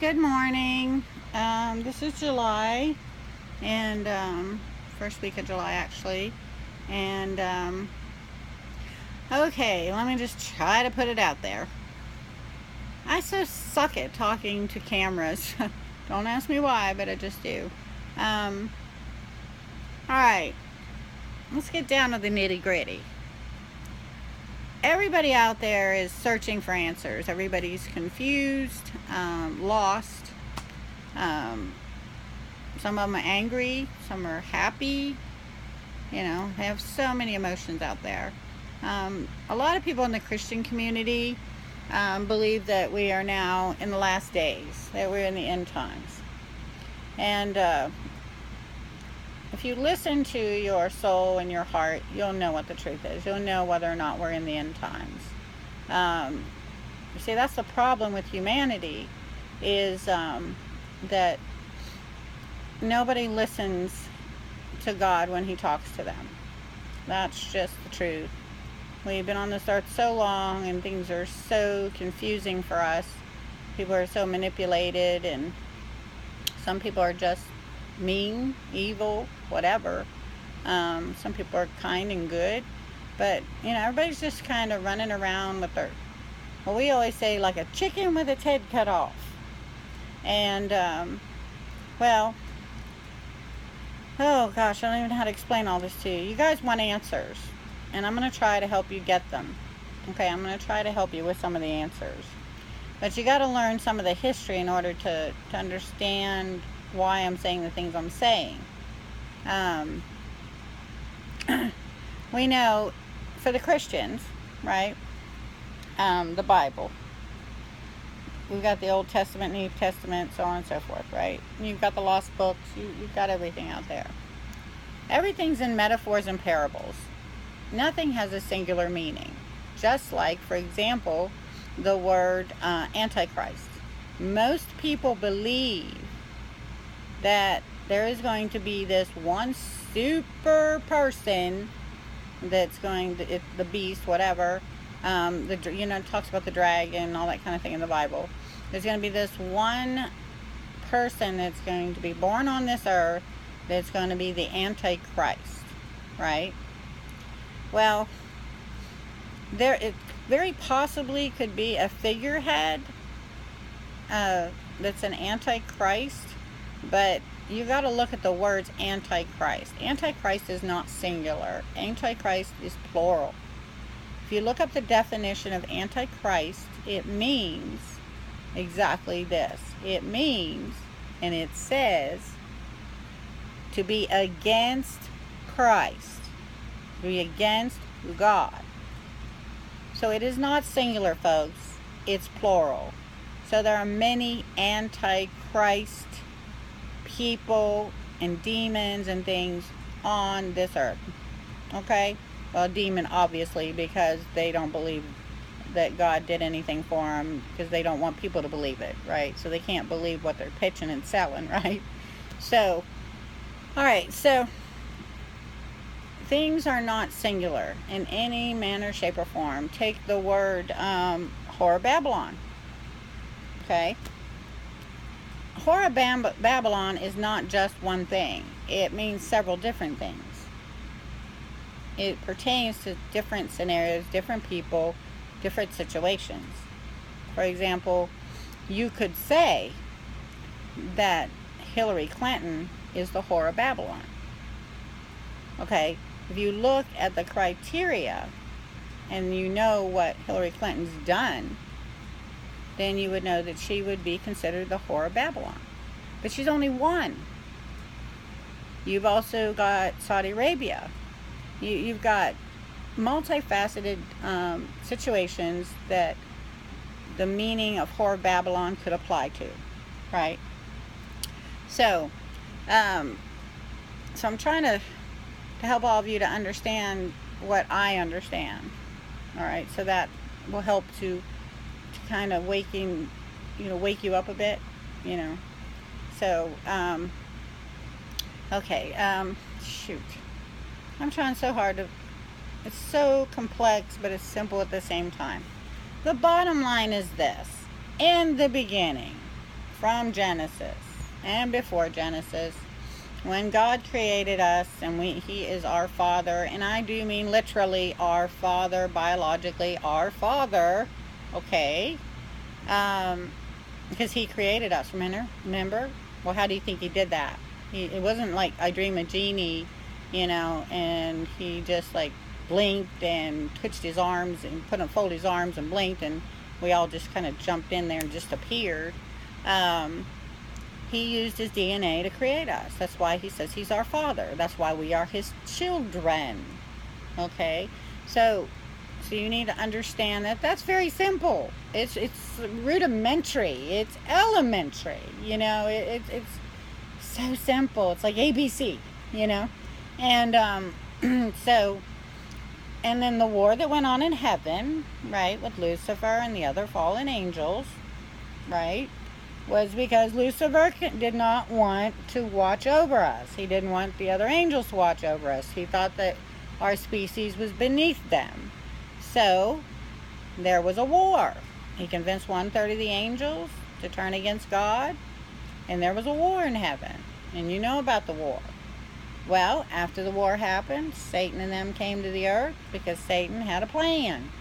Good morning. This is July, and first week of July actually. And okay, let me just try to put it out there. I so suck at talking to cameras. Don't ask me why, but I just do. All right, let's get down to the nitty gritty. Everybody out there is searching for answers. Everybody's confused, lost. Some of them are angry, some are happy. They have so many emotions out there. A lot of people in the Christian community believe that we are now in the last days, that we're in the end times. And if you listen to your soul and your heart, you'll know what the truth is. You'll know whether or not we're in the end times. You see, that's the problem with humanity, is that nobody listens to God when He talks to them. That's just the truth. We've been on this earth so long, and things are so confusing for us. People are so manipulated, and some people are just mean, evil, whatever. Some people are kind and good, but everybody's just kind of running around with their, well, we always say, like a chicken with its head cut off. And well, oh gosh, I don't even know how to explain all this to you. You guys want answers, and I'm going to try to help you get them. Okay, I'm going to try to help you with some of the answers, but you got to learn some of the history in order to understand why I'm saying the things I'm saying. We know, for the Christians, right, the Bible, we've got the Old Testament, New Testament, so on and so forth, right? You've got the lost books, you've got everything out there. Everything's in metaphors and parables. Nothing has a singular meaning. Just like, for example, the word Antichrist. Most people believe that there is going to be this one super person that's going to, the beast, whatever, it talks about the dragon and all that kind of thing in the Bible. There's going to be this one person that's going to be born on this earth that's going to be the Antichrist, right? Well, it very possibly could be a figurehead that's an Antichrist, but you got to look at the words Antichrist. Antichrist is not singular. Antichrist is plural. If you look up the definition of Antichrist, it means exactly this. It means, and it says, to be against Christ, to be against God. So it is not singular, folks. It's plural. So there are many Antichrist people and demons and things on this earth. Okay? Well, demon, obviously, because they don't believe that God did anything for them, because they don't want people to believe it, right? So they can't believe what they're pitching and selling, right? So, all right, so things are not singular in any manner, shape, or form. Take the word Whore of Babylon. Okay? Whore of Babylon is not just one thing. It means several different things. It pertains to different scenarios, different people, different situations. For example, you could say that Hillary Clinton is the Whore of Babylon. Okay? If you look at the criteria and you know what Hillary Clinton's done, then you would know that she would be considered the Whore of Babylon. But she's only one. You've also got Saudi Arabia. You've got multifaceted situations that the meaning of Whore of Babylon could apply to, right? So I'm trying to help all of you to understand what I understand. All right, so that will help to kind of wake you up a bit, So, okay, shoot. I'm trying so hard to, it's so complex, but it's simple at the same time. The bottom line is this. In the beginning, from Genesis and before Genesis, when God created us, and He is our Father, and I do mean literally our Father, biologically our Father, okay? Because He created us, remember? Well, how do you think He did that? It wasn't like I Dream a Genie, and He just like blinked and twitched His arms and folded His arms and blinked, and we all just kind of jumped in there and just appeared. He used His DNA to create us. That's why He says He's our Father. That's why we are His children. Okay? So you need to understand that that's very simple. It's rudimentary. It's elementary. It's so simple. It's like ABC, And and then the war that went on in heaven, right, with Lucifer and the other fallen angels, right, was because Lucifer did not want to watch over us. He didn't want the other angels to watch over us. He thought that our species was beneath them. So there was a war. He convinced 1/3 of the angels to turn against God, and there was a war in heaven. And you know about the war. Well, after the war happened, Satan and them came to the earth because Satan had a plan.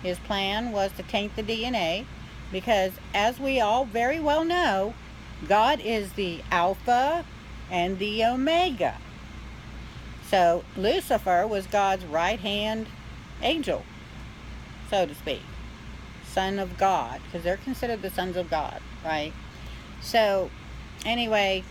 His plan was to taint the DNA because, as we all very well know, God is the Alpha and the Omega. So Lucifer was God's right-hand angel, so to speak. Son of God, because they're considered the sons of God, right? So, anyway,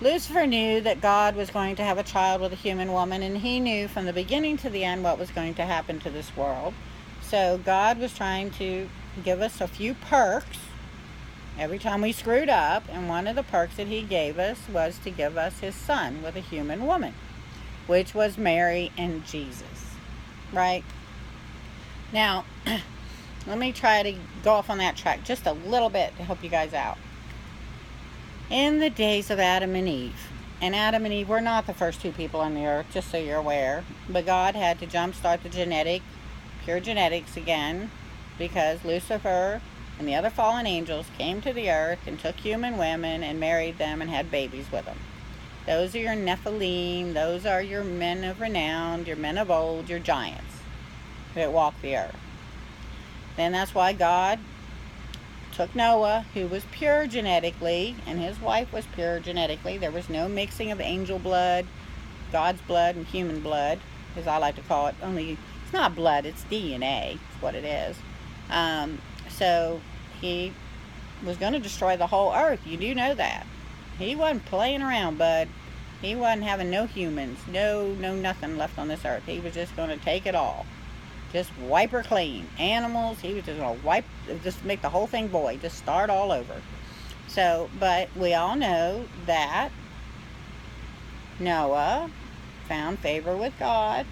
Lucifer knew that God was going to have a child with a human woman, and he knew from the beginning to the end what was going to happen to this world. So God was trying to give us a few perks every time we screwed up, and one of the perks that He gave us was to give us His son with a human woman, which was Mary and Jesus, right? Now, let me try to go off on that track just a little bit to help you guys out. In the days of Adam and Eve, and Adam and Eve were not the first two people on the earth, just so you're aware, but God had to jumpstart the pure genetics again, because Lucifer and the other fallen angels came to the earth and took human women and married them and had babies with them. Those are your Nephilim, those are your men of renown, your men of old, your giants that walk the earth. Then that's why God took Noah, who was pure genetically, and his wife was pure genetically. There was no mixing of angel blood, God's blood, and human blood, as I like to call it. Only it's not blood, it's DNA. It's what it is. So He was going to destroy the whole earth. You do know that. He wasn't playing around, bud. He wasn't having no humans, no nothing left on this earth. He was just going to take it all. Just wipe her clean. Animals, He was just going to just make the whole thing void. Just start all over. So, but we all know that Noah found favor with God.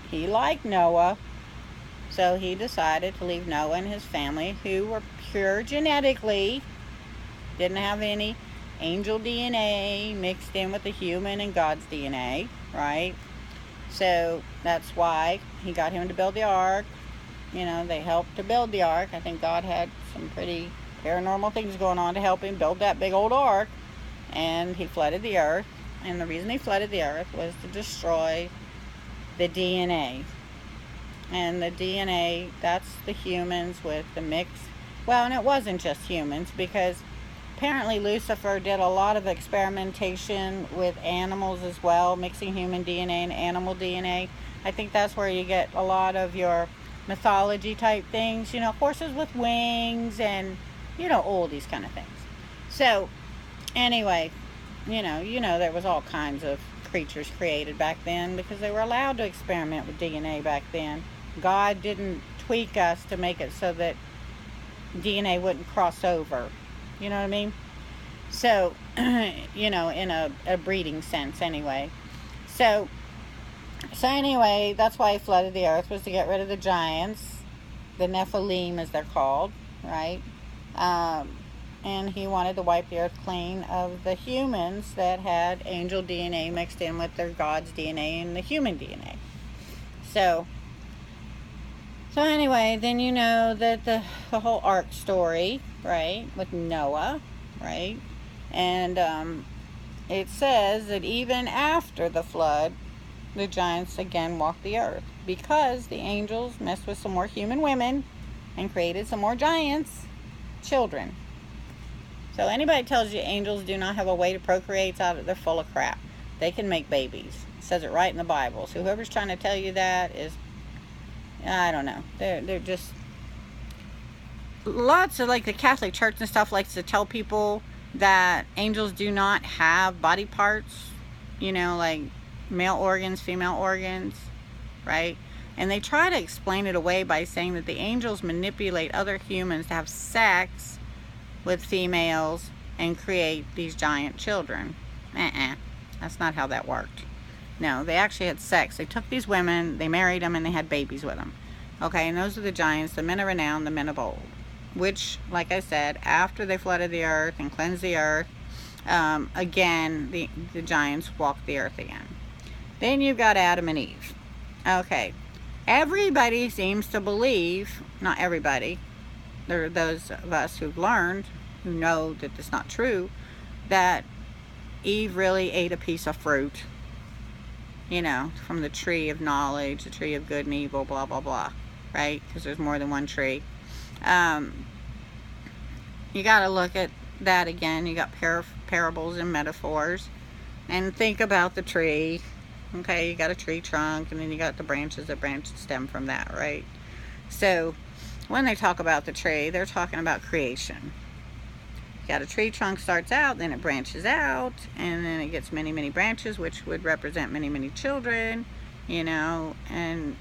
He liked Noah. So He decided to leave Noah and his family, who were pure genetically, didn't have any angel DNA mixed in with the human and God's DNA, right? So that's why He got him to build the ark. They helped to build the ark. I think God had some pretty paranormal things going on to help Him build that big old ark. And He flooded the earth. And the reason He flooded the earth was to destroy the DNA. And the DNA, that's the humans with the mix. Well, and it wasn't just humans, because apparently Lucifer did a lot of experimentation with animals as well, mixing human DNA and animal DNA. I think that's where you get a lot of your mythology type things, horses with wings and, all these kind of things. So, anyway, there was all kinds of creatures created back then because they were allowed to experiment with DNA back then. God didn't tweak us to make it so that DNA wouldn't cross over. You know what I mean? So, in a breeding sense anyway. So anyway, that's why He flooded the earth, was to get rid of the giants, the Nephilim as they're called, right? And He wanted to wipe the earth clean of the humans that had angel DNA mixed in with their God's DNA and the human DNA. So anyway, then that the whole ark story, right, with Noah, right? And it says that even after the flood, the giants again walked the earth because the angels messed with some more human women and created some more giants, children. So anybody tells you angels do not have a way to procreate, they're full of crap. They can make babies. It says it right in the Bible. So whoever's trying to tell you that is, I don't know. They're just, lots of, like, the Catholic Church and stuff likes to tell people that angels do not have body parts, like male organs, female organs, right? And they try to explain it away by saying that the angels manipulate other humans to have sex with females and create these giant children. That's not how that worked. No, they actually had sex. They took these women, they married them, and they had babies with them. Okay, and those are the giants, the men of renown, the men of old. Which, like I said, after they flooded the earth and cleansed the earth, again, the giants walked the earth again. Then you've got Adam and Eve. Okay, everybody seems to believe, not everybody, there are those of us who've learned, who know that it's not true, that Eve really ate a piece of fruit, from the tree of knowledge, the tree of good and evil, blah, blah, blah, right? Because there's more than one tree. You got to look at that again. You got parables and metaphors, and think about the tree. Okay, you got a tree trunk, and then you got the branches that stem from that, right? So when they talk about the tree, they're talking about creation. You got a tree trunk, starts out, then it branches out, and then it gets many, many branches, which would represent many, many children, and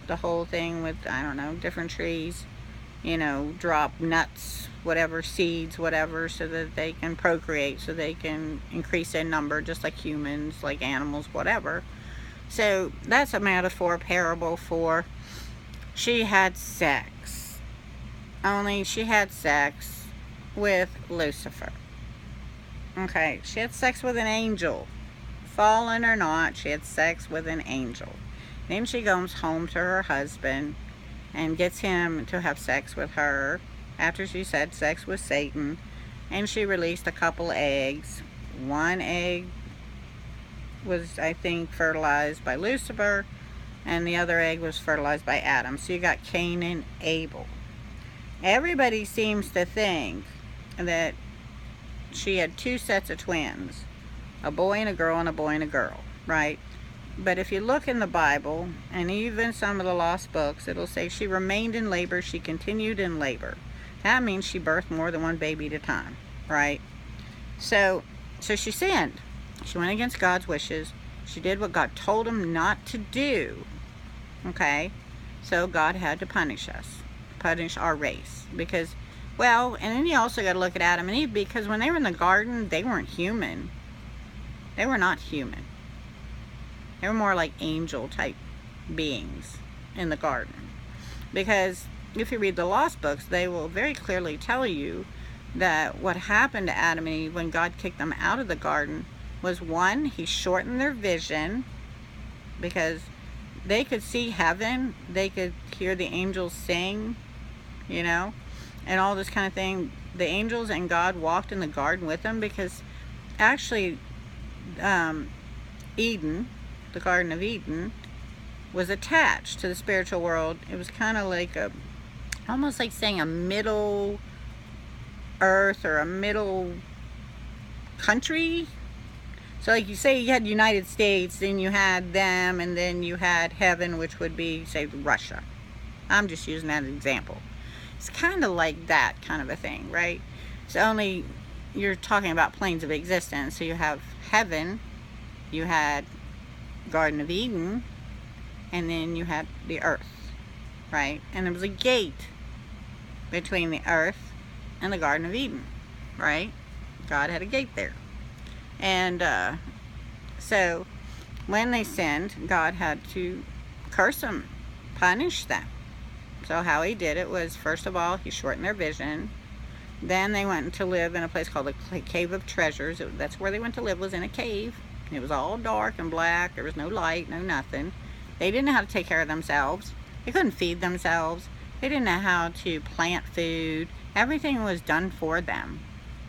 the whole thing with, I don't know, different trees, drop nuts, whatever, seeds, whatever, so that they can procreate, so they can increase in number, just like humans, like animals, whatever. So that's a metaphor, parable for she had sex. Only she had sex with Lucifer. Okay, she had sex with an angel. Fallen or not, she had sex with an angel. Then she goes home to her husband and gets him to have sex with her after she's had sex with Satan. And she released a couple eggs. One egg was, I think, fertilized by Lucifer, and the other egg was fertilized by Adam. So you got Cain and Abel. Everybody seems to think that she had two sets of twins, a boy and a girl and a boy and a girl, right? But if you look in the Bible, and even some of the lost books, it'll say she remained in labor, she continued in labor. That means she birthed more than one baby at a time, right? So she sinned. She went against God's wishes. She did what God told him not to do, okay? So God had to punish us, punish our race, because, and then you also got to look at Adam and Eve, because when they were in the garden, they weren't human. They were not human. They were more like angel type beings in the garden. Because if you read the lost books, they will very clearly tell you that what happened to Adam and Eve when God kicked them out of the garden was, one, he shortened their vision, because they could see heaven, they could hear the angels sing, and all this kind of thing. The angels and God walked in the garden with them, because actually Eden, the Garden of Eden, was attached to the spiritual world. It was kind of like almost like saying a middle earth or a middle country. So like you say you had United States, then you had them, and then you had heaven, which would be, say, Russia. I'm just using that as an example. It's kind of like that kind of a thing, right? So only you're talking about planes of existence. So you have heaven, you had Garden of Eden, and then you had the earth, right? And there was a gate between the earth and the Garden of Eden, right? God had a gate there. And so when they sinned, God had to curse them, punish them. So how he did it was, first of all, he shortened their vision. Then they went to live in a place called the Cave of Treasures. That's where they went to live, was in a cave. It was all dark and black. There was no light, no nothing. They didn't know how to take care of themselves. They couldn't feed themselves. They didn't know how to plant food. Everything was done for them.